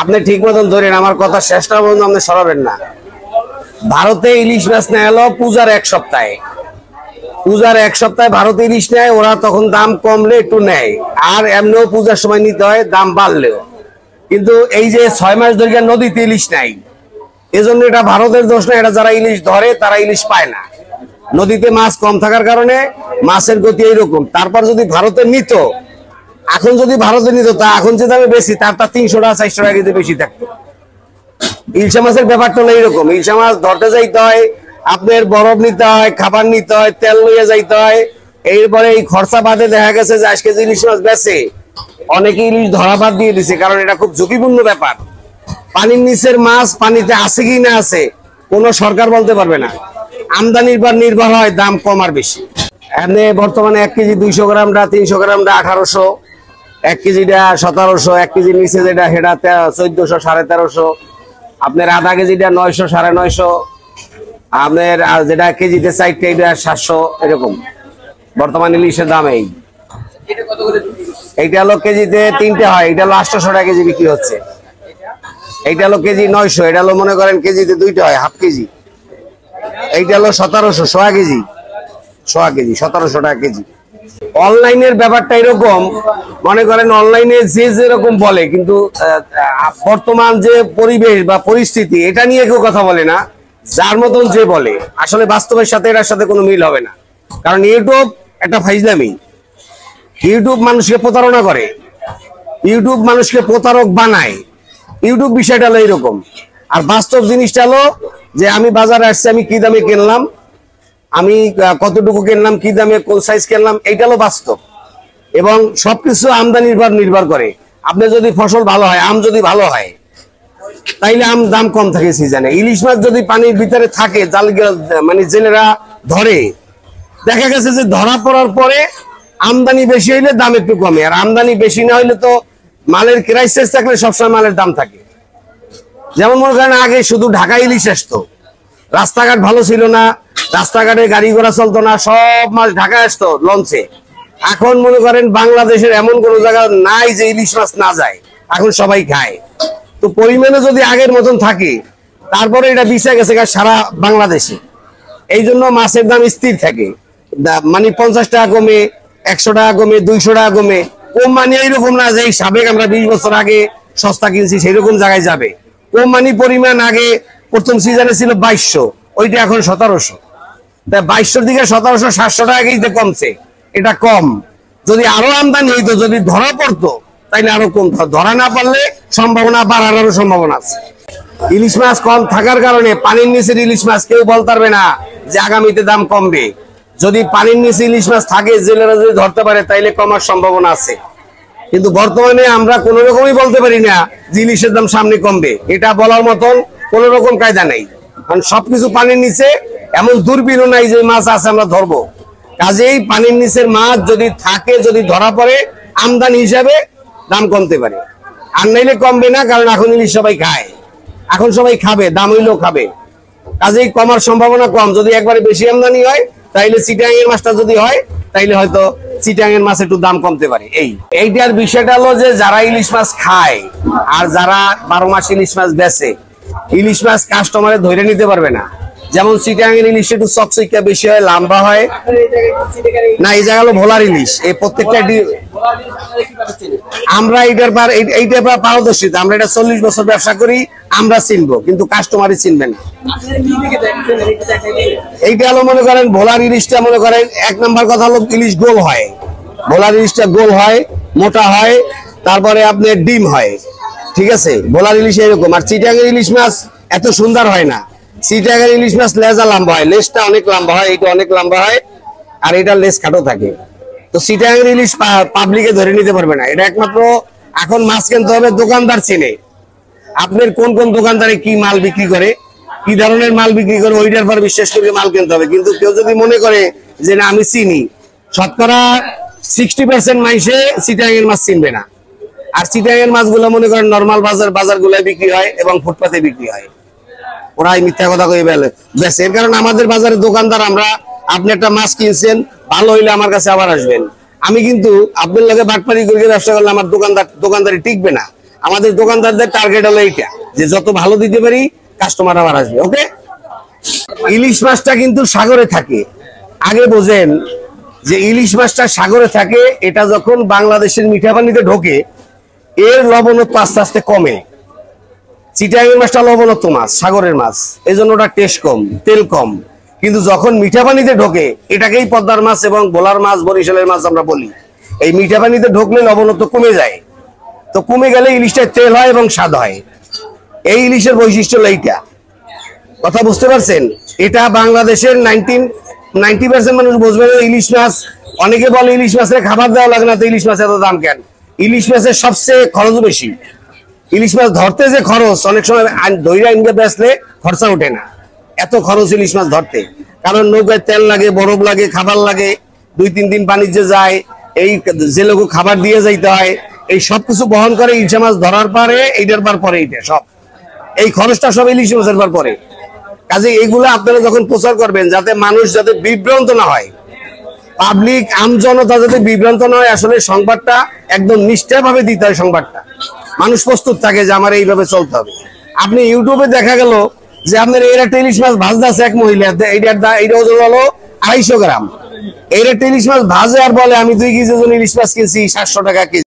আপনি ঠিক মতন ধরেন, আমার কথা শেষটা পর্যন্ত আপনি সরাবেন না। ভারতে ইলিশ মাছ নেয় হলো পূজার এক সপ্তাহে, পূজার এক সপ্তাহে ভারতে ইলিশ নেয়, ওরা তখন দাম কমলে একটু নেয়, আর এমনিও পূজার সময় নিতে হয় দাম বাড়লেও। কিন্তু এই যে 6 মাস ধরে নদীতে ইলিশ নাই, এজন্য এটা ভারতের দোষ না, এটা যারা ইলিশ ধরে তারা ইলিশ পায় না। নদীতে মাছ কম থাকার কারণে মাছের গতি এইরকম। তারপর যদি ভারতে নিত, এখন যদি ভারতে নিত, তা এখন যে দামে বেশি তার 300 টাকা 400 টাকা কেজি বেশি থাকতো। ইলশা মাছের ব্যাপারটা হলো এইরকম, ইলশা মাছ ধরতে যাইতে হয়, আপনার বরফ নিতে হয়, খাবার নিতে হয়, তেল লইয়া যাইতে হয়, এরপরে এই খরচা বাদে দেখা গেছে যে আজকে যে ইলিশ মাছ বেচে অনেকে ইলিশ ধরা বাদ দিয়ে দিছে, কারণ এটা খুব ঝুঁকিপূর্ণ ব্যাপার। পানির নিচের মাছ পানিতে আছে কি না আছে কোনো সরকার বলতে পারবে না। আমদানির পর নির্ভর হয় দাম কম আর বেশি। এমনি বর্তমানে 1 কেজি 200 গ্রামটা 300 গ্রামটা 1800, 1 কেজিটা 1700, 1 কেজির নিচে যেটা সেটা 1400 1350, আপনার আধা কেজিটা 900 950, আপনার যেটা কেজিতে 4টা এটা 700, এরকম বর্তমানে ইলিশের দাম। এইটা হলো কেজিতে 3টে হয়, এটা হলো 800 টাকা কেজি বিক্রি হচ্ছে। এইটা হলো কেজি 900, এটা হলো মনে করেন কেজিতে 2টা হয়, হাফ কেজি। এইটা হলো 1700, সোয়া কেজি 1700 টাকা কেজি। অনলাইনের ব্যাপারটা এরকম, মনে করেন অনলাইনে যে যেরকম বলে, কিন্তু বর্তমান যে পরিবেশ বা পরিস্থিতি এটা নিয়ে কেউ কথা বলে না। যার মতন যে বলে, আসলে বাস্তবের সাথে এটার সাথে কোনো মিল হবে না। কারণ ইউটিউব একটা ফাইজলামি, ইউটিউব মানুষকে প্রতারণা করে, ইউটিউব মানুষকে প্রতারক বানায়। ইউটিউব বিষয়টা হলো এইরকম। আর বাস্তব জিনিসটা হলো যে আমি বাজারে আসছি, আমি কি দামে কিনলাম, আমি কতটুকু কিনলাম, কি দামে কোন সাইজ কিনলাম, এইটা হলো বাস্তব। এবং সবকিছু আমদানির উপর নির্ভর করে। আপনি যদি ফসল ভালো হয়, আম যদি ভালো হয়, তাইলে আম দাম কম থাকে সিজনে। ইলিশ মাছ যদি পানির ভিতরে থাকে, জাল মানে জেলেরা ধরে, দেখা গেছে যে ধরা পড়ার পরে আমদানি বেশি হইলে দাম একটু কমে, আর আমদানি বেশি না হইলে তো মালের ক্রাইসিস থাকলে সবসময় মালের দাম থাকে। যেমন মনে করেন আগে শুধু ঢাকা ইলিশ আসতো, রাস্তাঘাট ভালো ছিল না, রাস্তাঘাটে গাড়ি ঘোড়া চলতো না, সব মাছ ঢাকায় আসতো লঞ্চে। এখন মনে করেন বাংলাদেশের এমন কোন জায়গা নাই যে ইলিশ মাছ না যায়, এখন সবাই খায়। তো পরিমাণে যদি আগের মতন থাকে, তারপরে এটা বিছা গেছে সারা বাংলাদেশে, এই জন্য মাছের দাম স্থির থাকে। মানে 50 টাকা কমে, 100 টাকা কমে, 200 টাকা কমে, কম মানে এইরকম না যে এই সাবেক আমরা 20 বছর আগে সস্তা কিনছি সেই রকম জায়গায় যাবে। কম মানে পরিমাণ আগে প্রথম সিজনে ছিল 2200, ওইটা এখন 1700। তাই 2200 দিকে 1700, 700 টাকা কেজিতে কমছে, এটা কম। যদি আরো আমদানি হইতো, যদি ধরা পড়তো, তাইলে আরো কম। ধরা না পারলে সম্ভাবনা বাড়ানোর সম্ভাবনা আছে। ইলিশ মাছ কম থাকার কারণে পানির নিচের ইলিশ মাছ কেউ বলতে পারবে না যে আগামীতে দাম কমবে। যদি পানির নিচে ইলিশ মাছ থাকে, জেলেরা যদি ধরতে পারে, তাইলে কমার সম্ভাবনা আছে। কিন্তু বর্তমানে আমরা কোন রকমই বলতে পারি না যে ইলিশের দাম সামনে কমবে, এটা বলার মতন কোন রকম কায়দা নেই। কারণ সবকিছু পানির নিচে, এমন দূরবীনও নাই যে মাছ আছে আমরা ধরবো। কাজেই পানির নিচের মাছ যদি থাকে, যদি ধরা পড়ে, আমদানি হিসাবে দাম কমতে পারে, আর নাইলে কমবে না। কারণ এখন ইলিশ সবাই খায়, এখন সবাই খাবে, দাম হইলেও খাবে, কাজেই কমার সম্ভাবনা কম। যদি একবারে বেশি আমদানি হয়, তাইলে চিটাং এর মাছটা যদি হয়, তাইলে হয়তো চিটাং এর মাছ একটু দাম কমতে পারে। এইটার বিষয়টা হলো যে যারা ইলিশ মাছ খায় আর যারা 12 মাস ইলিশ মাছ বেচে, ইলিশ মাছ কাস্টমারে ধরে নিতে পারবে না। যেমন চিটাং এর ইলিশ একটু চকচকা বেশি হয়, লম্বা হয় না। এই জায়গা হলো ভোলার ইলিশ, এই প্রত্যেকটা আমরা এইটার পারদর্শী। আমরা এটা 40 বছর ব্যবসা করি, আমরা চিনবো, কিন্তু কাস্টমারই চিনবে না। এইটা হলো মনে করেন ভোলার ইলিশটা, মনে করেন 1 নাম্বার কথা হলো ইলিশ গোল হয়। ভোলার ইলিশটা গোল হয়, মোটা হয়, তারপরে আপনার ডিম হয়, ঠিক আছে। ভোলার ইলিশ এরকম। আর চিটাং এর ইলিশ মাছ এত সুন্দর হয় না। চিটাং এর ইলিশ মাছ লেজা লম্বা হয়, লেজটা অনেক লম্বা হয়, এটা অনেক লম্বা হয়, আর এটা লেজ খাটো থাকে। তো চিটাং এর ইলিশ পাবলিকে ধরে নিতে পারবে না। এটা একমাত্র এখন মাছ কিনতে হবে দোকানদার চিনে, আপনার কোন কোন দোকানদারে কি মাল বিক্রি করে, কি ধরনের মাল বিক্রি করে, ওইটার পর বিশ্বাস করে মাল কিনতে হবে। কিন্তু কেউ যদি মনে করে যে না আমি চিনি, শতকরা 60% মানুষে চিটাং এর মাছ চিনবে না। আর চিটাং এর মাছগুলো মনে করেন নরমাল বাজারগুলোয় বিক্রি হয় এবং ফুটপাতে বিক্রি হয়। ওরা মিথ্যা কথা কই বেচে। এর কারণ আমাদের বাজারে দোকানদার, আমরা আপনি একটা মাছ কিনছেন, ভালো হইলে আমার কাছে আবার আসবেন। আমি কিন্তু আপনার লগে বাটপারি করে ব্যবসা করলে আমার দোকানদারি টিকবে না। আমাদের দোকানদারদের টার্গেট হলো এইটা, যে যত ভালো দিতে পারি কাস্টমার আমার আসবে। ওকে, ইলিশ মাছটা কিন্তু সাগরে থাকে। আগে বোঝেন যে ইলিশ মাছটা সাগরে থাকে, এটা যখন বাংলাদেশের মিঠা পানিতে ঢোকে এর লবণত্ব আস্তে আস্তে কমে। চিটাগাং মাছটা লবণাক্ত মাছ, সাগরের মাছ, এই জন্য ওটা টেস্ট কম, তেল কম। কিন্তু যখন মিঠা পানিতে ঢোকে, এটাকেই পদ্মার মাছ এবং ভোলার মাছ, বরিশালের মাছ আমরা বলি, এই মিঠা পানিতে ঢোকলে লবণত্ব কমে যায়। তো কমে গেলে ইলিশটা তেল হয় এবং স্বাদ হয়। এই ইলিশের বৈশিষ্ট্য হলো এইটা। কথা বুঝতে পারছেন? এটা বাংলাদেশের 90% মানুষ বুঝবে না ইলিশ মাছ। অনেকে বলে ইলিশ মাছের খাবার দেওয়া লাগে না, তো ইলিশ মাছ এত দাম কেন? ইলিশ মাছের সবচেয়ে খরচ বেশি। ইলিশ মাছ ধরতে যে খরচ, অনেক সময় দইরা ইনকে বেচলে খরচা ওঠে না, এত খরচ ইলিশ মাছ ধরতে। কারণ নৌকায় তেল লাগে, বরফ লাগে, খাবার লাগে, 2-3 দিন বাণিজ্যে যায়, এই যে লোক খাবার দিয়ে যাইতে হয়, এই সবকিছু বহন করে ইলিশ মাছ ধরার পরে, এইটার পরে এইটা সব, এই খরচটা সব ইলিশ মাছের পরে। কাজে এইগুলো আপনারা যখন প্রচার করবেন, যাতে মানুষ যাতে বিভ্রান্ত না হয়, পাবলিক আমজনতা যাতে বিভ্রান্ত না হয়, আসলে সংবাদটা একদম নিষ্ঠাভাবে দিতে হয়। সংবাদটা মানুষ প্রস্তুত থাকে যে আমার এইভাবে চলতে হবে। আপনি ইউটিউবে দেখা গেল যে আপনার এর একটা ইলিশ মাছ ভাজতে আছে এক মহিলা, এইটা ওজন হলো 250 গ্রাম। এর একটা ইলিশ মাছ ভাজে আর বলে আমি 2 কেজি ওজন ইলিশ মাছ কিনছি 700 টাকা কেজি।